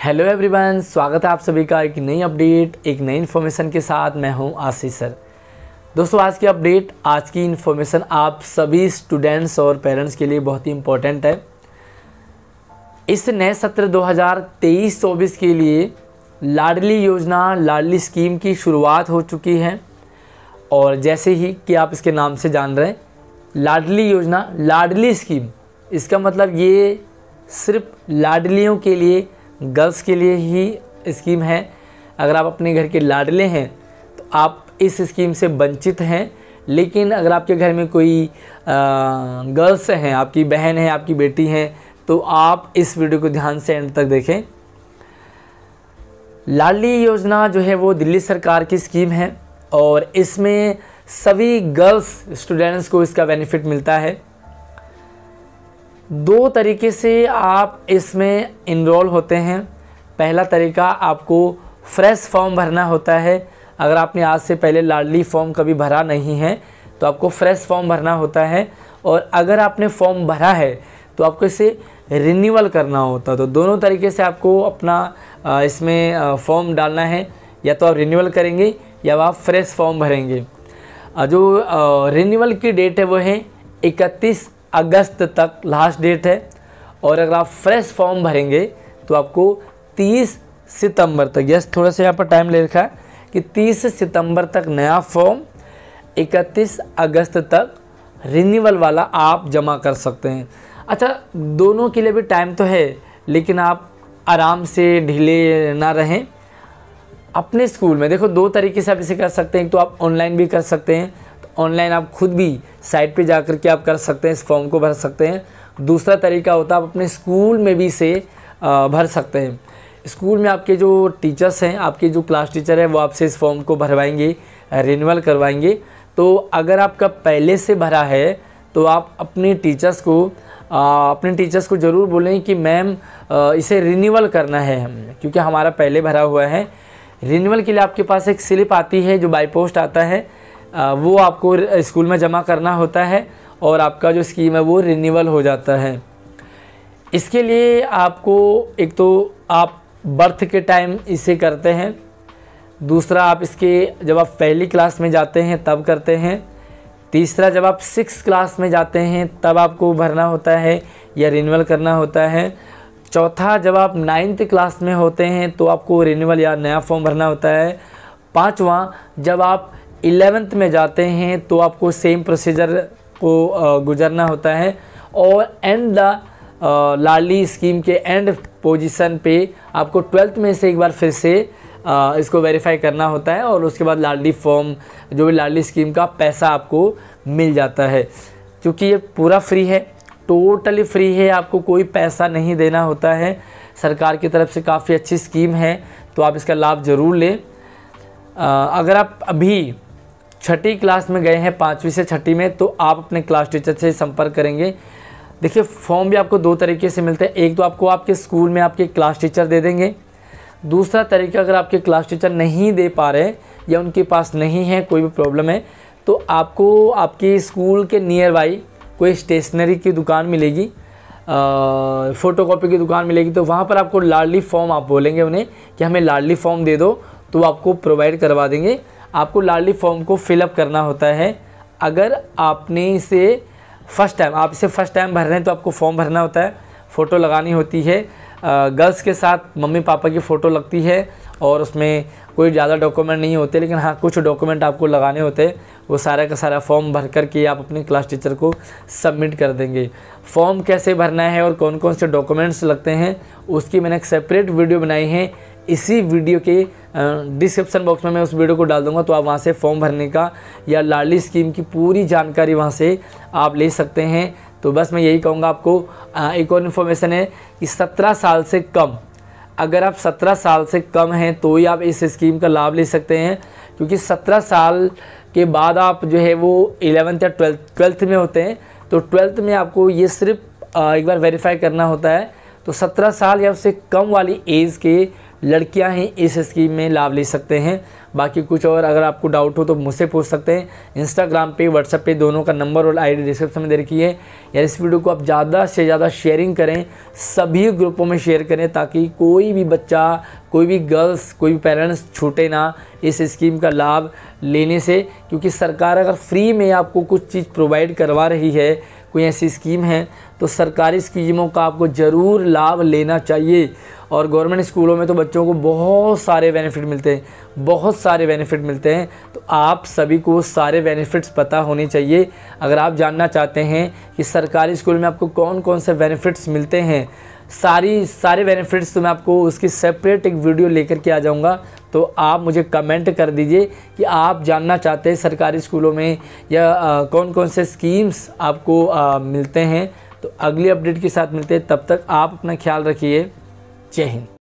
Hello everyone, स्वागत है आप सभी का एक नई अपडेट, एक नई इन्फॉर्मेशन के साथ। मैं हूं आशीष सर। दोस्तों, आज की अपडेट, आज की इन्फॉर्मेशन आप सभी स्टूडेंट्स और पेरेंट्स के लिए बहुत ही इम्पोर्टेंट है। इस नए सत्र 2023-24 के लिए लाडली योजना, लाडली स्कीम की शुरुआत हो चुकी है। और जैसे ही कि आप इसके नाम से जान रहे हैं, लाडली योजना, लाडली स्कीम, इसका मतलब ये सिर्फ लाडलियों के लिए, गर्ल्स के लिए ही स्कीम है। अगर आप अपने घर के लाडले हैं तो आप इस स्कीम से वंचित हैं। लेकिन अगर आपके घर में कोई गर्ल्स हैं, आपकी बहन है, आपकी बेटी है, तो आप इस वीडियो को ध्यान से एंड तक देखें। लाडली योजना जो है वो दिल्ली सरकार की स्कीम है और इसमें सभी गर्ल्स स्टूडेंट्स को इसका बेनिफिट मिलता है। दो तरीके से आप इसमें इनरोल होते हैं। पहला तरीका, आपको फ्रेश फॉर्म भरना होता है। अगर आपने आज से पहले लाडली फॉर्म कभी भरा नहीं है तो आपको फ्रेश फॉर्म भरना होता है। और अगर आपने फॉर्म भरा है तो आपको इसे रिन्यूअल करना होता है। तो दोनों तरीके से आपको अपना इसमें फॉर्म डालना है। या तो आप रिन्यूअल करेंगे या आप फ्रेश फॉर्म भरेंगे। जो रिन्यूअल की डेट है वो है 31 अगस्त तक लास्ट डेट है। और अगर आप फ्रेश फॉर्म भरेंगे तो आपको 30 सितंबर तक, यस थोड़ा सा यहाँ पर टाइम ले रखा है कि 30 सितंबर तक नया फॉर्म, 31 अगस्त तक रिन्यूअल वाला आप जमा कर सकते हैं। अच्छा, दोनों के लिए भी टाइम तो है, लेकिन आप आराम से ढीले ना रहें। अपने स्कूल में देखो, दो तरीके से आप इसे कर सकते हैं। एक तो आप ऑनलाइन भी कर सकते हैं, ऑनलाइन आप खुद भी साइट पे जाकर के आप कर सकते हैं, इस फॉर्म को भर सकते हैं। दूसरा तरीका होता है आप अपने स्कूल में भी इसे भर सकते हैं। स्कूल में आपके जो टीचर्स हैं, आपके जो क्लास टीचर है, वो आपसे इस फॉर्म को भरवाएंगे, रिन्यूअल करवाएंगे। तो अगर आपका पहले से भरा है तो आप अपने टीचर्स को ज़रूर बोलें कि मैम इसे रिन्यूअल करना है हमें, क्योंकि हमारा पहले भरा हुआ है। रिन्यूअल के लिए आपके पास एक स्लिप आती है जो बाय पोस्ट आता है, वो आपको स्कूल में जमा करना होता है और आपका जो स्कीम है वो रिन्यूअल हो जाता है। इसके लिए आपको, एक तो आप बर्थ के टाइम इसे करते हैं, दूसरा आप इसके जब आप पहली क्लास में जाते हैं तब करते हैं, तीसरा जब आप 6 क्लास में जाते हैं तब आपको भरना होता है या रिन्यूअल करना होता है, चौथा जब आप 9th क्लास में होते हैं तो आपको रिन्यूअल या नया फॉर्म भरना होता है, पाँचवा जब आप 11th में जाते हैं तो आपको सेम प्रोसीजर को गुजरना होता है। और एंड द लाडली स्कीम के एंड पोजीशन पे आपको 12th में से एक बार फिर से इसको वेरीफाई करना होता है और उसके बाद लाडली फॉर्म, जो भी लाडली स्कीम का पैसा आपको मिल जाता है। क्योंकि ये पूरा फ्री है, टोटली फ्री है, आपको कोई पैसा नहीं देना होता है। सरकार की तरफ से काफ़ी अच्छी स्कीम है, तो आप इसका लाभ ज़रूर लें। अगर आप अभी 6ठी क्लास में गए हैं, 5वीं से 6ठी में, तो आप अपने क्लास टीचर से संपर्क करेंगे। देखिए, फॉर्म भी आपको दो तरीके से मिलते हैं। एक तो आपको आपके स्कूल में आपके क्लास टीचर दे देंगे। दूसरा तरीका, अगर आपके क्लास टीचर नहीं दे पा रहे या उनके पास नहीं है, कोई भी प्रॉब्लम है, तो आपको आपके स्कूल के नियर बाई कोई स्टेशनरी की दुकान मिलेगी, फ़ोटोकॉपी की दुकान मिलेगी। तो वहाँ पर आपको लाडली फॉर्म, आप बोलेंगे उन्हें कि हमें लाडली फॉर्म दे दो, तो आपको प्रोवाइड करवा देंगे। आपको लाडली फॉर्म को फिलअप करना होता है। अगर आपने इसे फर्स्ट टाइम भर रहे हैं तो आपको फॉर्म भरना होता है, फ़ोटो लगानी होती है। गर्ल्स के साथ मम्मी पापा की फ़ोटो लगती है और उसमें कोई ज़्यादा डॉक्यूमेंट नहीं होते, लेकिन हाँ कुछ डॉक्यूमेंट आपको लगाने होते हैं। वो सारा का सारा फॉर्म भर कर के आप अपने क्लास टीचर को सबमिट कर देंगे। फॉर्म कैसे भरना है और कौन कौन से डॉक्यूमेंट्स लगते हैं, उसकी मैंने एक सेपरेट वीडियो बनाई है। इसी वीडियो के डिस्क्रिप्शन बॉक्स में मैं उस वीडियो को डाल दूंगा, तो आप वहां से फॉर्म भरने का या लाडली स्कीम की पूरी जानकारी वहां से आप ले सकते हैं। तो बस मैं यही कहूँगा आपको। एक और इन्फॉर्मेशन है कि 17 साल से कम, अगर आप 17 साल से कम हैं तो ही आप इस स्कीम का लाभ ले सकते हैं। क्योंकि 17 साल के बाद आप जो है वो 11th या 12th में होते हैं, तो 12th में आपको ये सिर्फ एक बार वेरीफाई करना होता है। तो 17 साल या उससे कम वाली एज के लड़कियां ही इस स्कीम में लाभ ले सकते हैं। बाकी कुछ और अगर आपको डाउट हो तो मुझसे पूछ सकते हैं। इंस्टाग्राम पे, व्हाट्सएप पे दोनों का नंबर और आईडी डिस्क्रिप्शन में दे रखी है। यार इस वीडियो को आप ज़्यादा से ज़्यादा शेयरिंग करें, सभी ग्रुपों में शेयर करें, ताकि कोई भी बच्चा, कोई भी गर्ल्स, कोई भी पेरेंट्स छूटे ना इस स्कीम का लाभ लेने से। क्योंकि सरकार अगर फ्री में आपको कुछ चीज़ प्रोवाइड करवा रही है, कोई ऐसी स्कीम है, तो सरकारी स्कीमों का आपको ज़रूर लाभ लेना चाहिए। और गवर्नमेंट स्कूलों में तो बच्चों को बहुत सारे बेनिफिट मिलते हैं, बहुत सारे बेनिफिट मिलते हैं। तो आप सभी को सारे बेनिफिट्स पता होने चाहिए। अगर आप जानना चाहते हैं कि सरकारी स्कूल में आपको कौन कौन से बेनिफिट्स मिलते हैं, सारे बेनिफिट्स, तो मैं आपको उसकी सेपरेट एक वीडियो लेकर के आ जाऊंगा। तो आप मुझे कमेंट कर दीजिए कि आप जानना चाहते हैं सरकारी स्कूलों में या कौन कौन से स्कीम्स आपको मिलते हैं। तो अगली अपडेट के साथ मिलते हैं, तब तक आप अपना ख्याल रखिए। जय हिंद।